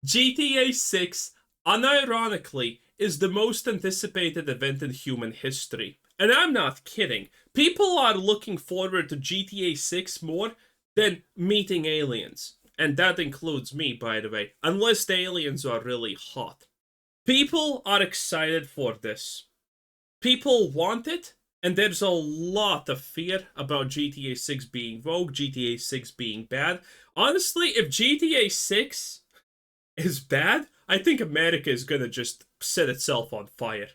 GTA 6, unironically, is the most anticipated event in human history. And I'm not kidding. People are looking forward to GTA 6 more than meeting aliens. And that includes me, by the way, unless the aliens are really hot. People are excited for this. People want it, and there's a lot of fear about GTA 6 being woke, GTA 6 being bad. Honestly, if GTA 6 is bad, I think America is gonna just set itself on fire.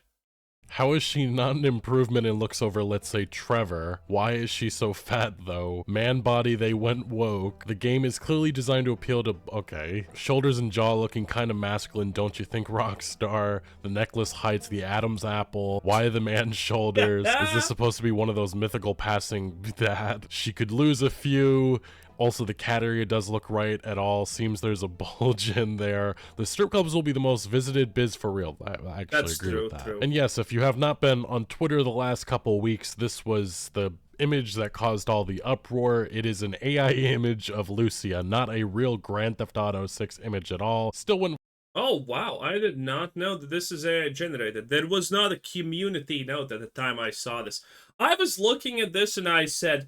How is she not an improvement in looks over, let's say, Trevor? Why is she so fat, though? Man body, they went woke. The game is clearly designed to appeal to, okay. Shoulders and jaw looking kind of masculine, don't you think, Rockstar? The necklace hides the Adam's apple. Why the man's shoulders? Is this supposed to be one of those mythical passing that she could lose a few? Also, the cat area does look right at all. Seems there's a bulge in there. The strip clubs will be the most visited biz for real. I actually agree with that. True. And yes, if you have not been on Twitter the last couple weeks, this was the image that caused all the uproar. It is an AI image of Lucia, not a real Grand Theft Auto 6 image at all. Still wouldn't. Oh, wow. I did not know that this is AI generated. There was not a community note at the time I saw this. I was looking at this and I said,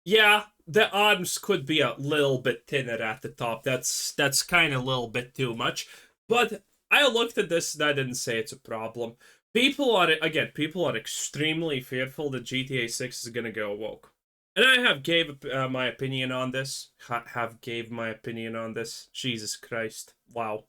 yeah, the arms could be a little bit thinner at the top. That's kind of a little bit too much. But I looked at this and I didn't say it's a problem. People are extremely fearful that GTA 6 is gonna go woke. And I have gave my opinion on this. Gave my opinion on this. Jesus Christ. Wow.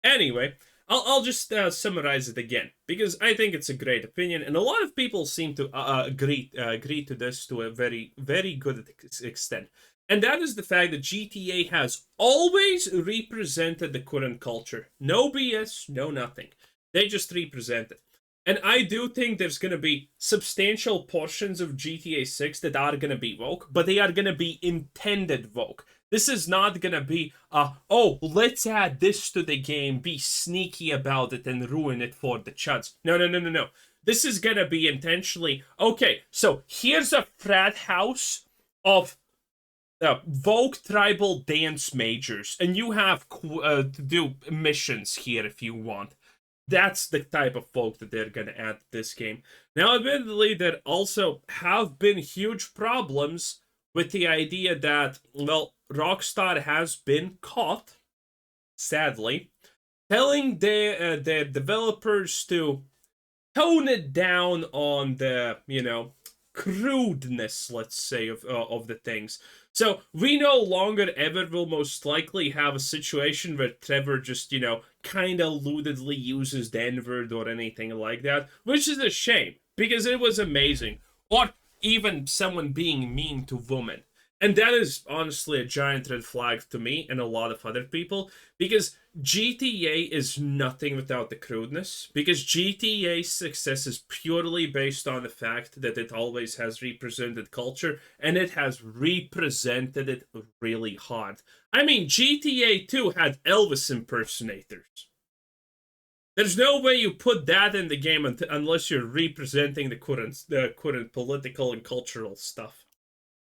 Anyway, I'll just summarize it again, because I think it's a great opinion, and a lot of people seem to agree to this to a very, very good extent. And that is the fact that GTA has always represented the current culture. No BS, no nothing. They just represent it. And I do think there's going to be substantial portions of GTA 6 that are going to be woke, but they are going to be intended woke. This is not going to be, oh, let's add this to the game, be sneaky about it, and ruin it for the chuds. No. This is going to be intentionally, okay, so here's a frat house of woke tribal dance majors, and you have to do missions here if you want. That's the type of folk that they're going to add to this game. Now, admittedly, there also have been huge problems with the idea that, well, Rockstar has been caught, sadly, telling their developers to tone it down on the, crudeness, let's say, of the things. So we no longer ever will most likely have a situation where Trevor just, kind of lewdly uses the N-word or anything like that, which is a shame, because it was amazing. Or even someone being mean to women. And that is honestly a giant red flag to me and a lot of other people, because GTA is nothing without the crudeness, because GTA's success is purely based on the fact that it always has represented culture, and it has represented it really hard. I mean, GTA 2 had Elvis impersonators. There's no way you put that in the game unless you're representing the current political and cultural stuff.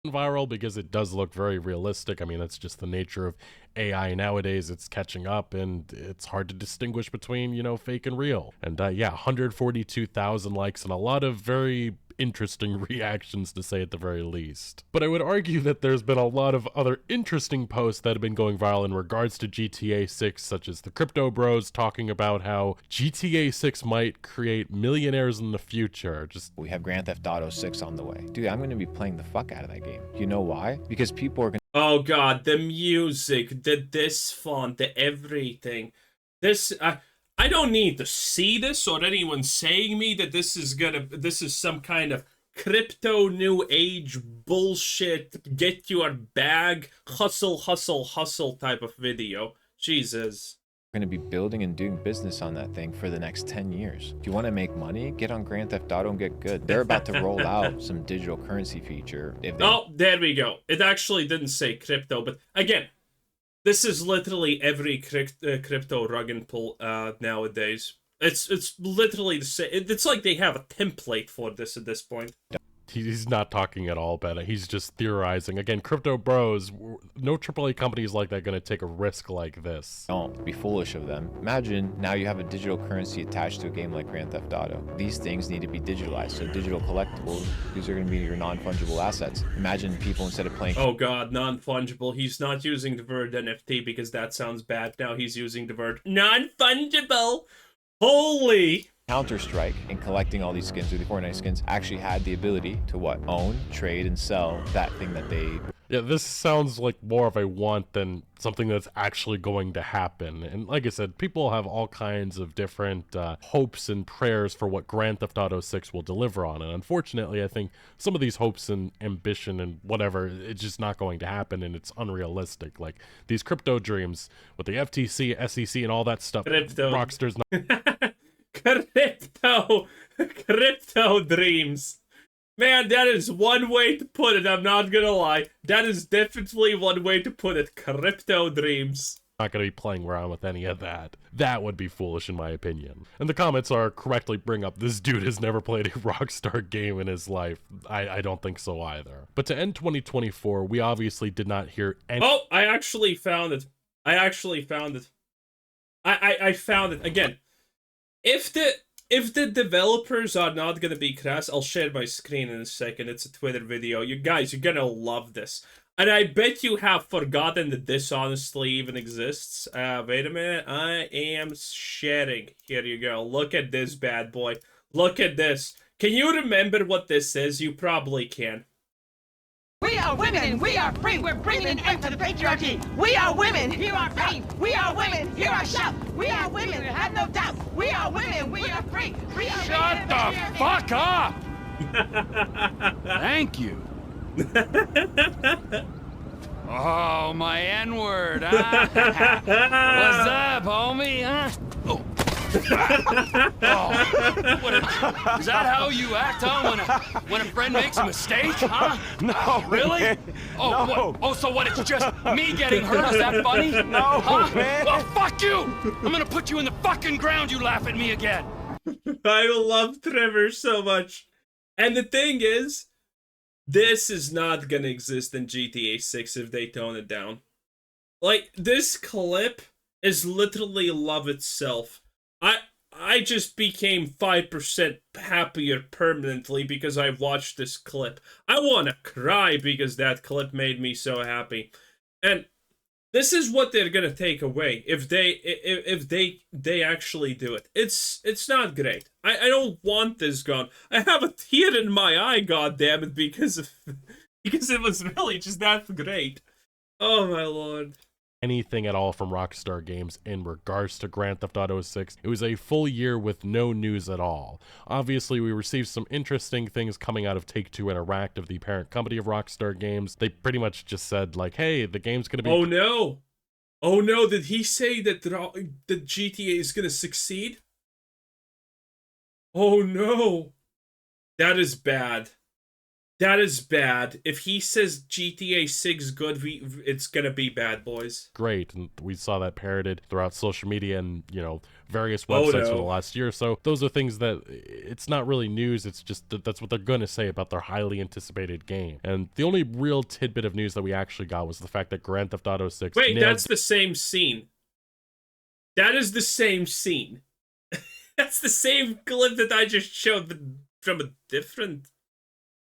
Viral because it does look very realistic. I mean, that's just the nature of AI nowadays. It's catching up, and it's hard to distinguish between, fake and real. And yeah, 142,000 likes and a lot of very interesting reactions, to say at the very least. But I would argue that there's been a lot of other interesting posts that have been going viral in regards to GTA 6, such as the Crypto Bros talking about how GTA 6 might create millionaires in the future. We have Grand Theft Auto 6 on the way. Dude, I'm going to be playing the fuck out of that game. You know why? Because people are going to... Oh god, the music, this font, the everything. This, I don't need to see this or anyone saying me that this is some kind of crypto new age bullshit, get your bag, hustle type of video. Jesus. Going to be building and doing business on that thing for the next 10 years. If you want to make money, get on Grand Theft Auto and get good. They're about to roll out some digital currency feature. Oh, there we go. It actually didn't say crypto, but again, this is literally every crypto rug and pull nowadays. It's literally the same. It's like they have a template for this at this point. He's not talking at all about it. He's just theorizing. Again, crypto bros, no AAA companies like that going to take a risk like this. Don't be foolish of them. Imagine now you have a digital currency attached to a game like Grand Theft Auto. These things need to be digitalized. So digital collectibles, these are going to be your non-fungible assets. Imagine people, instead of playing... Oh god, non-fungible. He's not using the word NFT because that sounds bad. Now he's using the word non-fungible. Holy... Counter-Strike and collecting all these skins, or the Fortnite skins, actually had the ability to what? Own, trade, and sell that thing that they... Yeah, this sounds like more of a want than something that's actually going to happen. And like I said, people have all kinds of different hopes and prayers for what Grand Theft Auto 6 will deliver on. And unfortunately, I think some of these hopes and ambition and whatever, it's just not going to happen, and it's unrealistic. Like these crypto dreams with the FTC, SEC, and all that stuff. Crypto. Rockstar's not... Crypto dreams. Man, that is one way to put it, I'm not gonna lie. That is definitely one way to put it. Crypto dreams. Not going to be playing around with any of that. That would be foolish in my opinion. And the comments are correctly bring up, this dude has never played a Rockstar game in his life. I don't think so either. But to end 2024, we obviously did not hear any... Oh, I actually found it. I found it. Again, if the developers are not gonna be crass, I'll share my screen in a second. It's a Twitter video. You guys, you're gonna love this. And I bet you have forgotten that this honestly even exists. Wait a minute. I am sharing. Here you go. Look at this bad boy. Look at this. Can you remember what this is? You probably can. We are women, we are free, we're bringing an end to the patriarchy. We are women, hear our pain. We are women, hear our shout. We are women, have no doubt. We are women, we are free. We are Shut the fuck up! Thank you. Oh, my N-word, huh? What's up, homie, huh? Oh. Is that how you act, huh? When a friend makes a mistake, huh? No, really? Man. Oh, No. what? Oh, so what? It's just me getting hurt? Is that funny? No, huh? man. Well, fuck you! I'm gonna put you in the fucking ground. You laugh at me again. I love Trevor so much. And the thing is, this is not gonna exist in GTA 6 if they tone it down. Like, this clip is literally love itself. I just became 5% happier permanently because I watched this clip. I want to cry because that clip made me so happy. And this is what they're going to take away if they actually do it. It's not great. I don't want this gone. I have a tear in my eye, goddammit, because it was really just that great. Oh my lord. Anything at all from Rockstar Games in regards to Grand Theft Auto 6. It was a full year with no news at all. Obviously, we received some interesting things coming out of Take-Two Interactive, the parent company of Rockstar Games. They pretty much just said, like, hey, the game's gonna be... Oh no! Oh no, did he say that the GTA is gonna succeed? Oh no! That is bad. That is bad. If he says GTA 6 good, it's gonna be bad, boys. Great, and we saw that parroted throughout social media and, you know, various websites for the last year or so. Those are things that, it's not really news, it's just that's what they're gonna say about their highly anticipated game. And the only real tidbit of news that we actually got was the fact that Grand Theft Auto 6... Wait, that's the same scene. That is the same scene. That's the same clip that I just showed, but from a different...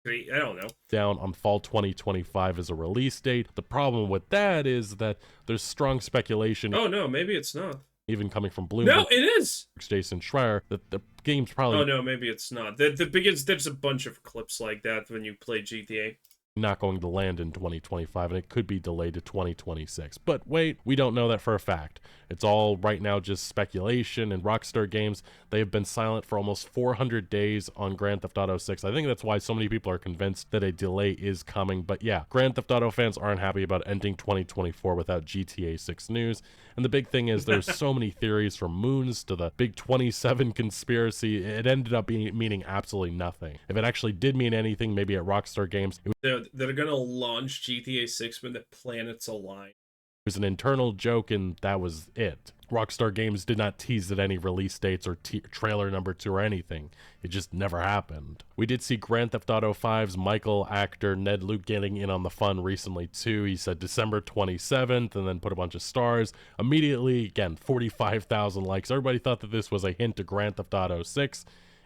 I don't know. Down on fall 2025 as a release date. The problem with that is that there's strong speculation. Oh no, maybe it's not. Even coming from Bloomberg. No, it is. Jason Schreier, that the game's probably... Oh no, maybe it's not. There's a bunch of clips like that when you play GTA. Not going to land in 2025, and it could be delayed to 2026. But wait, we don't know that for a fact. It's all right now just speculation, and Rockstar Games, they have been silent for almost 400 days on Grand Theft Auto 6. I think that's why so many people are convinced that a delay is coming. But yeah, Grand Theft Auto fans aren't happy about ending 2024 without GTA 6 news. And the big thing is there's so many theories from Moons to the Big 27 conspiracy. It ended up meaning absolutely nothing. If it actually did mean anything, maybe at Rockstar Games, they're gonna launch GTA 6 when the planets align. it was an internal joke, and that was it. Rockstar Games did not tease at any release dates or trailer number 2 or anything. It just never happened. We did see Grand Theft Auto 5's Michael actor Ned Luke getting in on the fun recently too. He said December 27th and then put a bunch of stars. Immediately, again, 45,000 likes. Everybody thought that this was a hint to Grand Theft Auto 6.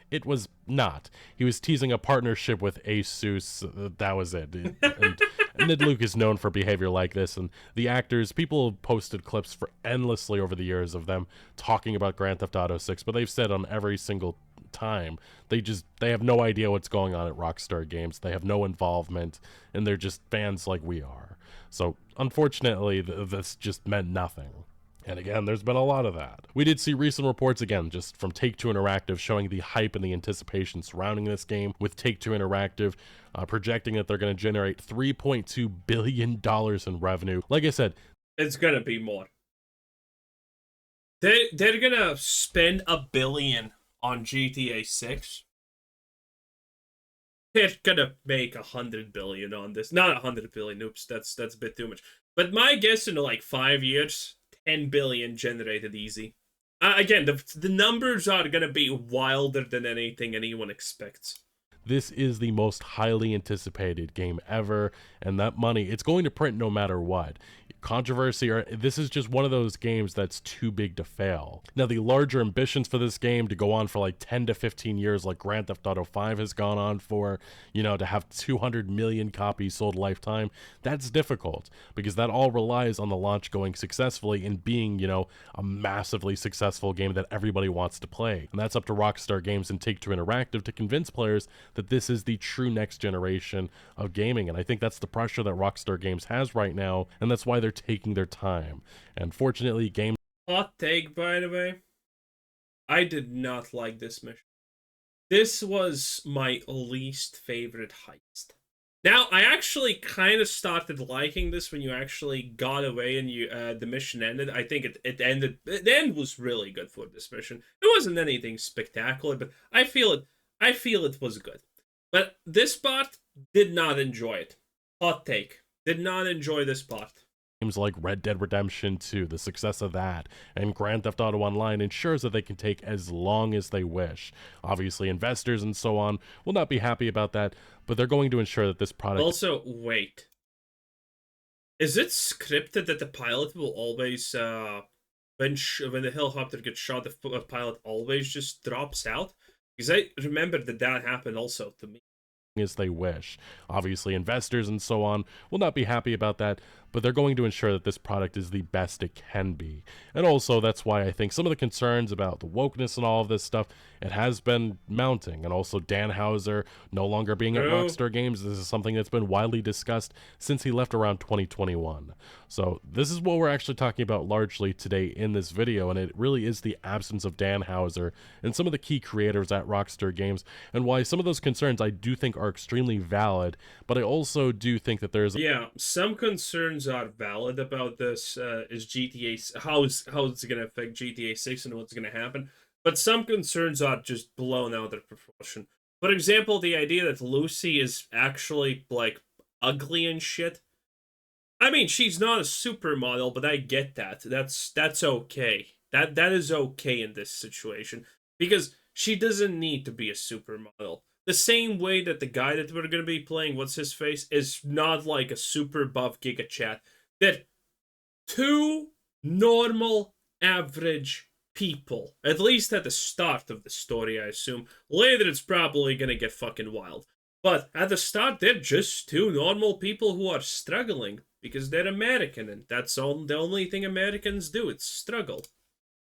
It was not. He was teasing a partnership with Asus. That was it. And Ned Luke is known for behavior like this, and the actors, people have posted clips for endlessly over the years of them talking about Grand Theft Auto 6, but they've said on every single time they have no idea what's going on at Rockstar Games. They have no involvement, and they're just fans like we are. So unfortunately, this just meant nothing. And again, there's been a lot of that. We did see recent reports, again, just from Take-Two Interactive, showing the hype and the anticipation surrounding this game, with Take-Two Interactive projecting that they're going to generate $3.2 billion in revenue. Like I said, it's going to be more. They're going to spend $1 billion on GTA 6. They're going to make $100 billion on this. Not $100 billion, oops, that's a bit too much. But my guess in like 5 years, 10 billion generated easy. Again, the numbers are going to be wilder than anything anyone expects. This is the most highly anticipated game ever, and that money, it's going to print no matter what. Controversy, or this is just one of those games that's too big to fail. Now, the larger ambitions for this game to go on for like 10 to 15 years, like Grand Theft Auto 5 has gone on for, you know, to have 200 million copies sold lifetime, that's difficult, because that all relies on the launch going successfully and being, you know, a massively successful game that everybody wants to play. And that's up to Rockstar Games and Take-Two Interactive to convince players that this is the true next generation of gaming. And I think that's the pressure that Rockstar Games has right now, and that's why they're taking their time. And fortunately, games... Hot take, by the way. I did not like this mission. This was my least favorite heist. Now, I actually kind of started liking this when you actually got away and the mission ended. I think it ended... The end was really good for this mission. It wasn't anything spectacular, but I feel it was good. But this part, did not enjoy it. Hot take. Did not enjoy this part. Games like Red Dead Redemption 2, the success of that, and Grand Theft Auto Online ensures that they can take as long as they wish. Obviously, investors and so on will not be happy about that, but they're going to ensure that this product... Also, wait. Is it scripted that the pilot will always, when the helicopter gets shot, the pilot always just drops out? Because I remember that happened also to me. As they wish. Obviously, investors and so on will not be happy about that, but they're going to ensure that this product is the best it can be. And also, that's why I think some of the concerns about the wokeness and all of this stuff, it has been mounting. And also, Dan Houser no longer being at Rockstar Games, this is something that's been widely discussed since he left around 2021. So this is what we're actually talking about largely today in this video, and it really is the absence of Dan Houser and some of the key creators at Rockstar Games, and why some of those concerns I do think are extremely valid, but I also do think that there's... Yeah, some concerns are valid about this, is GTA... How it's going to affect GTA 6 and what's going to happen, but some concerns are just blown out of proportion. For example, the idea that Lucy is actually, like, ugly and shit. I mean, she's not a supermodel, but I get that. That's okay. That is okay in this situation, because she doesn't need to be a supermodel. The same way that the guy that we're going to be playing, what's his face, is not like a super buff Giga Chat. That two normal, average people, at least at the start of the story, I assume. Later, it's probably going to get fucking wild. But at the start, they're just two normal people who are struggling because they're American, and that's the only thing Americans do, it's struggle.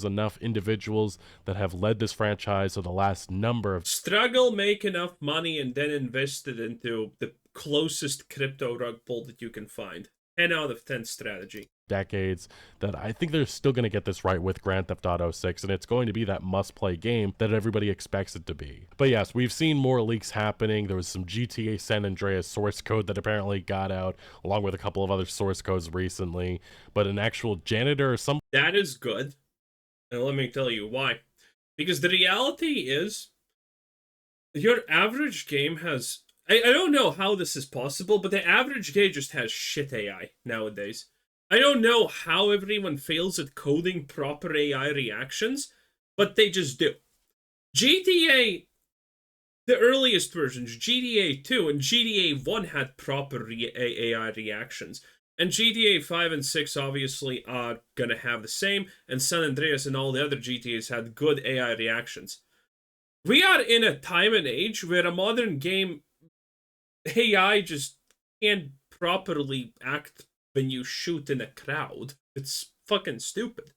Enough individuals that have led this franchise for the last number of... Struggle, make enough money, and then invest it into the closest crypto rug pull that you can find. 10 out of 10 strategy. Decades, that I think they're still going to get this right with Grand Theft Auto 6, and it's going to be that must-play game that everybody expects it to be. But yes, we've seen more leaks happening. There was some GTA San Andreas source code that apparently got out, along with a couple of other source codes recently, but an actual janitor or some... That is good. And let me tell you why. Because the reality is, your average game has... I don't know how this is possible, but the average game just has shit AI nowadays. I don't know how everyone fails at coding proper AI reactions, but they just do. GTA, the earliest versions, GTA 2 and GTA 1 had proper AI reactions. And GTA 5 and 6 obviously are gonna have the same, and San Andreas and all the other GTAs had good AI reactions. We are in a time and age where a modern game AI just can't properly act when you shoot in a crowd. It's fucking stupid.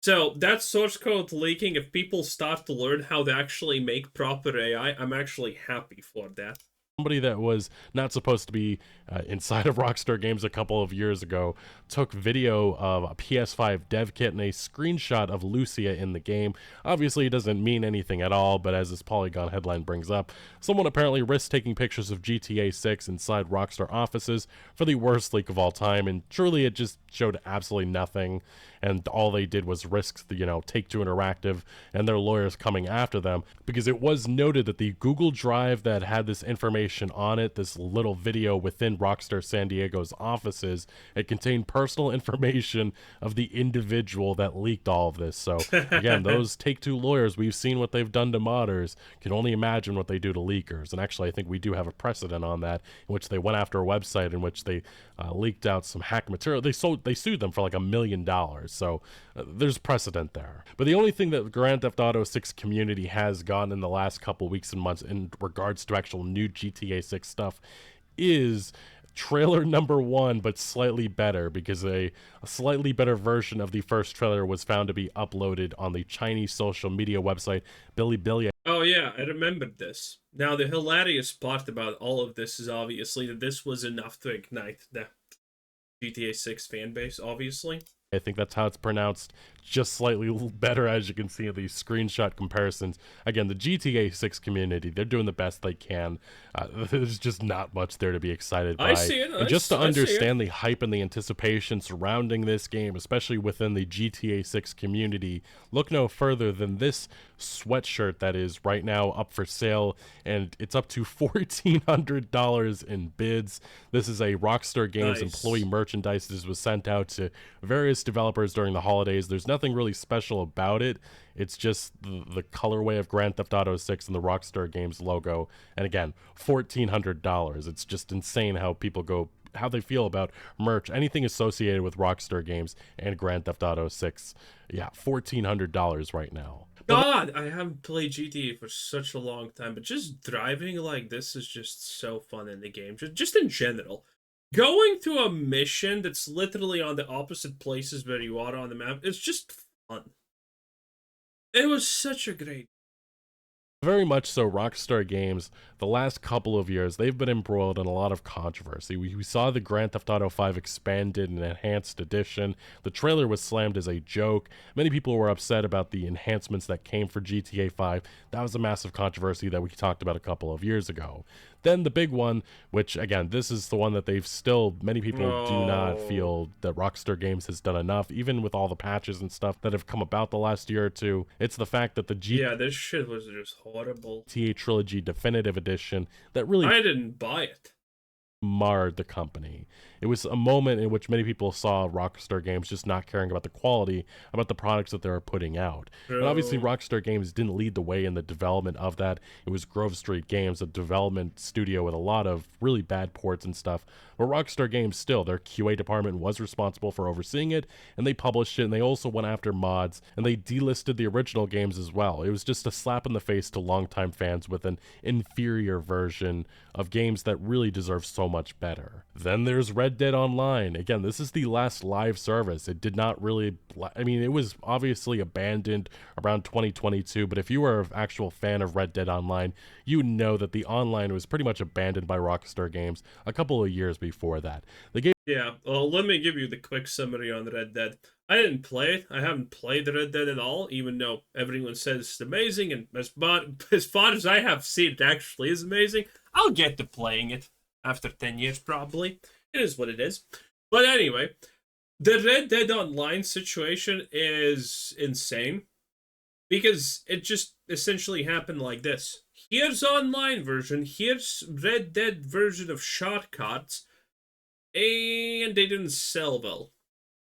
So that source code leaking, if people start to learn how to actually make proper AI, I'm actually happy for that. Somebody that was not supposed to be inside of Rockstar Games a couple of years ago took video of a PS5 dev kit and a screenshot of Lucia in the game. Obviously, it doesn't mean anything at all, but as this Polygon headline brings up, someone apparently risked taking pictures of GTA 6 inside Rockstar offices for the worst leak of all time, and truly it just showed absolutely nothing, and all they did was risk the, Take-Two Interactive and their lawyers coming after them, because it was noted that the Google Drive that had this information on it, this little video within Rockstar San Diego's offices, it contained personal information of the individual that leaked all of this. So again, those Take-Two lawyers, we've seen what they've done to modders, can only imagine what they do to leakers. And actually, I think we do have a precedent on that, in which they went after a website in which they leaked out some hack material. They sued them for like $1 million. So there's precedent there. But the only thing that Grand Theft Auto 6 community has gotten in the last couple weeks and months in regards to actual new GTA 6 stuff is trailer number 1, but slightly better, because a slightly better version of the first trailer was found to be uploaded on the Chinese social media website Bilibili. Oh yeah, I remembered this. Now the hilarious part about all of this is obviously that this was enough to ignite the GTA 6 fan base, obviously. I think that's how it's pronounced, just slightly better, as you can see in these screenshot comparisons. Again, the GTA 6 community, they're doing the best they can. There's just not much there to be excited by. I see it. And just to understand the hype and the anticipation surrounding this game, especially within the GTA 6 community, look no further than this sweatshirt that is right now up for sale, and it's up to $1,400 in bids. This is a Rockstar Games employee merchandise. This was sent out to various developers during the holidays. There's nothing really special about it. It's just the colorway of Grand Theft Auto 6 and the Rockstar Games logo. And again, $1,400. It's just insane how they feel about merch, anything associated with Rockstar Games and Grand Theft Auto 6. Yeah, $1,400 right now. God, I haven't played GTA for such a long time, but just driving like this is just so fun in the game. Just in general. Going to a mission that's literally on the opposite places where you are on the map, it's just fun. It was such a great... Very much so, Rockstar Games, the last couple of years, they've been embroiled in a lot of controversy. We saw the Grand Theft Auto 5 expanded and enhanced edition. The trailer was slammed as a joke. Many people were upset about the enhancements that came for GTA 5. That was a massive controversy that we talked about a couple of years ago. Then the big one, which again, this is the one that many people do not feel that Rockstar Games has done enough, even with all the patches and stuff that have come about the last year or two. It's the fact that Yeah, this shit was just horrible. GTA Trilogy Definitive Edition that really... I didn't buy it. Marred the company. It was a moment in which many people saw Rockstar Games just not caring about the quality, about the products that they were putting out. And obviously Rockstar Games didn't lead the way in the development of that. It was Grove Street Games, a development studio with a lot of really bad ports and stuff. But Rockstar Games still, their QA department was responsible for overseeing it, and they published it, and they also went after mods, and they delisted the original games as well. It was just a slap in the face to longtime fans with an inferior version of games that really deserve so much better. Then there's Red Dead Online. Again, this is the last live service. It did not really... it was obviously abandoned around 2022, but if you were an actual fan of Red Dead Online, you know that the online was pretty much abandoned by Rockstar Games a couple of years before that. The game... Yeah, well, let me give you the quick summary on Red Dead. I didn't play it. I haven't played Red Dead at all, even though everyone says it's amazing, and as far as I have seen, it actually is amazing. I'll get to playing it after 10 years, probably. It is what it is. But anyway, the Red Dead Online situation is insane, because it just essentially happened like this. Here's online version, here's Red Dead version of shortcuts, and they didn't sell well.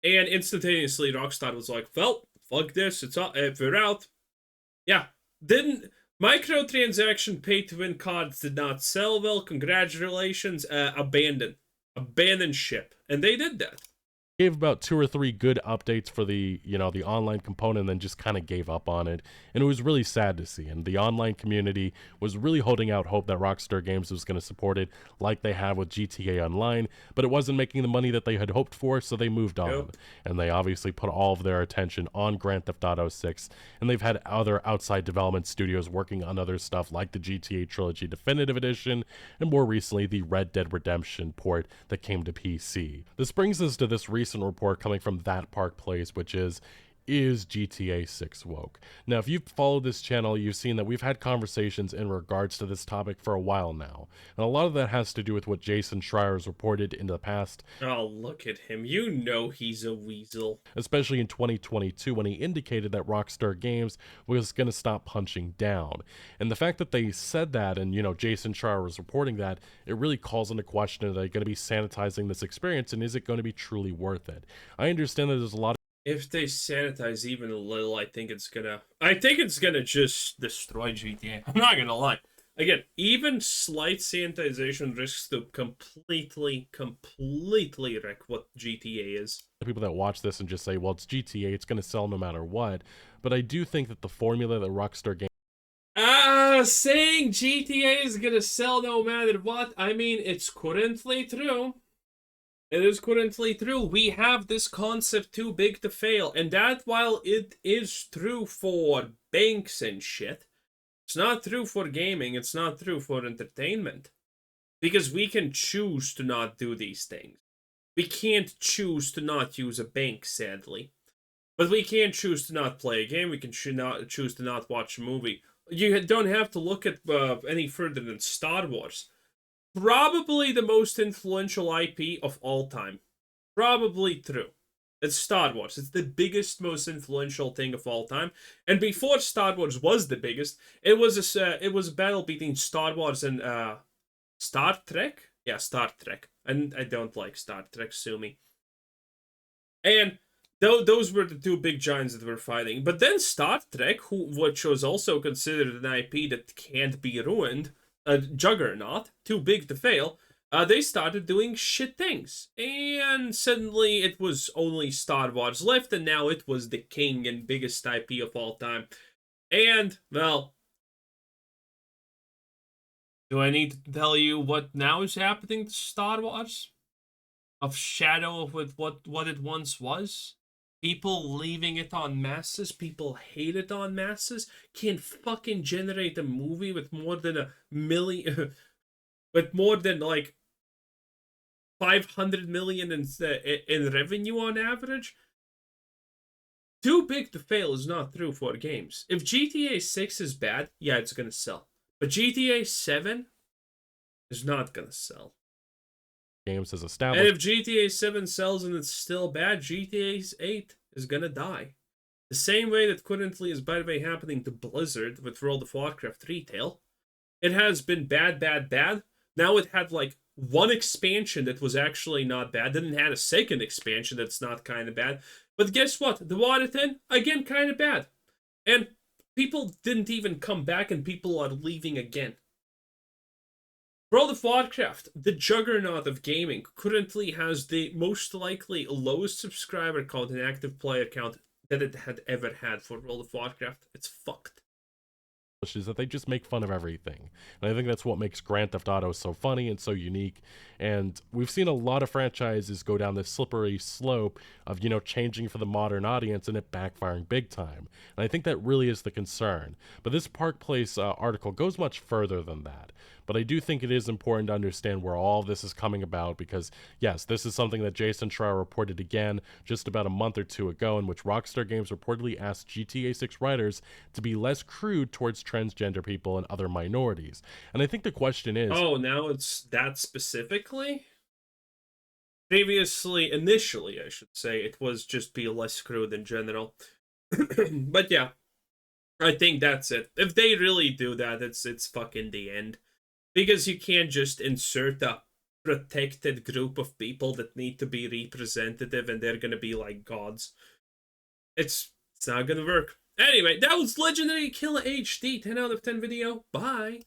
And instantaneously, Rockstar was like, well, fuck this, we're out. Yeah, didn't... Microtransaction pay-to-win cards did not sell well, congratulations, abandon ship. And they did that. Gave about 2 or 3 good updates for the, the online component, and then just kind of gave up on it. And it was really sad to see. And the online community was really holding out hope that Rockstar Games was going to support it like they have with GTA Online, but it wasn't making the money that they had hoped for, so they moved on. Nope. And they obviously put all of their attention on Grand Theft Auto 6, and they've had other outside development studios working on other stuff like the GTA Trilogy Definitive Edition, and more recently the Red Dead Redemption port that came to PC. This brings us to this recent report coming from That Park Place, which is GTA 6 woke? Now, if you've followed this channel, you've seen that we've had conversations in regards to this topic for a while now. And a lot of that has to do with what Jason Schreier has reported in the past. Oh, look at him. You know he's a weasel. Especially in 2022 when he indicated that Rockstar Games was going to stop punching down. And the fact that they said that and, Jason Schreier was reporting that, it really calls into question, are they going to be sanitizing this experience and is it going to be truly worth it? I understand that there's a lot of If they sanitize even a little, I think it's gonna just destroy GTA. I'm not gonna lie. Again, even slight sanitization risks to completely wreck what GTA is. people that watch this and just say, well, it's GTA, it's going to sell no matter what. But I do think that the formula that Rockstar Games Saying GTA is gonna sell no matter what, I mean, it's currently true. It is currently true. We have this concept too big to fail. And that while it is true for banks and shit, it's not true for gaming. It's not true for entertainment. Because we can choose to not do these things. We can't choose to not use a bank, sadly. But we can choose to not play a game. We can choose to not watch a movie. You don't have to look at any further than Star Wars. Probably the most influential IP of all time. Probably true. It's Star Wars. It's the biggest, most influential thing of all time. And before Star Wars was the biggest, it was a battle between Star Wars and Star Trek. Yeah, Star Trek. And I don't like Star Trek, sue me. And those were the two big giants that were fighting. But then Star Trek, which was also considered an IP that can't be ruined, a juggernaut, too big to fail, they started doing shit things. And suddenly it was only Star Wars left, and now it was the king and biggest IP of all time. And, well, do I need to tell you what now is happening to Star Wars? Of shadow of what it once was? People leaving it on masses, people hate it on masses, can't fucking generate a movie with more than a million, with more than like 500 million in revenue on average. Too big to fail is not true for games. If GTA 6 is bad, yeah, it's gonna sell. But GTA 7 is not gonna sell. Games has established. And if GTA 7 sells and it's still bad, GTA 8 is gonna die. The same way that currently is, by the way, happening to Blizzard with World of Warcraft Retail. It has been bad. Now it had like one expansion that was actually not bad. Then it had a second expansion that's not kind of bad. But guess what? The Water 10, again, kind of bad. And people didn't even come back and people are leaving again. World of Warcraft, the juggernaut of gaming, currently has the most likely lowest subscriber count and active player count that it had ever had for World of Warcraft. It's fucked. Is that they just make fun of everything. And I think that's what makes Grand Theft Auto so funny and so unique. And we've seen a lot of franchises go down this slippery slope of, changing for the modern audience and it backfiring big time. And I think that really is the concern. But this Park Place article goes much further than that. But I do think it is important to understand where all this is coming about because, yes, this is something that Jason Schreier reported again just about a month or two ago, in which Rockstar Games reportedly asked GTA 6 writers to be less crude towards transgender people and other minorities. And I think the question is... Oh, now it's that specifically? Initially, I should say, it was just be less crude in general. But yeah, I think that's it. If they really do that, it's fucking the end. Because you can't just insert a protected group of people that need to be representative and they're gonna be like gods. It's not gonna work. Anyway, that was Legendary Killer HD 10 out of 10 video. Bye.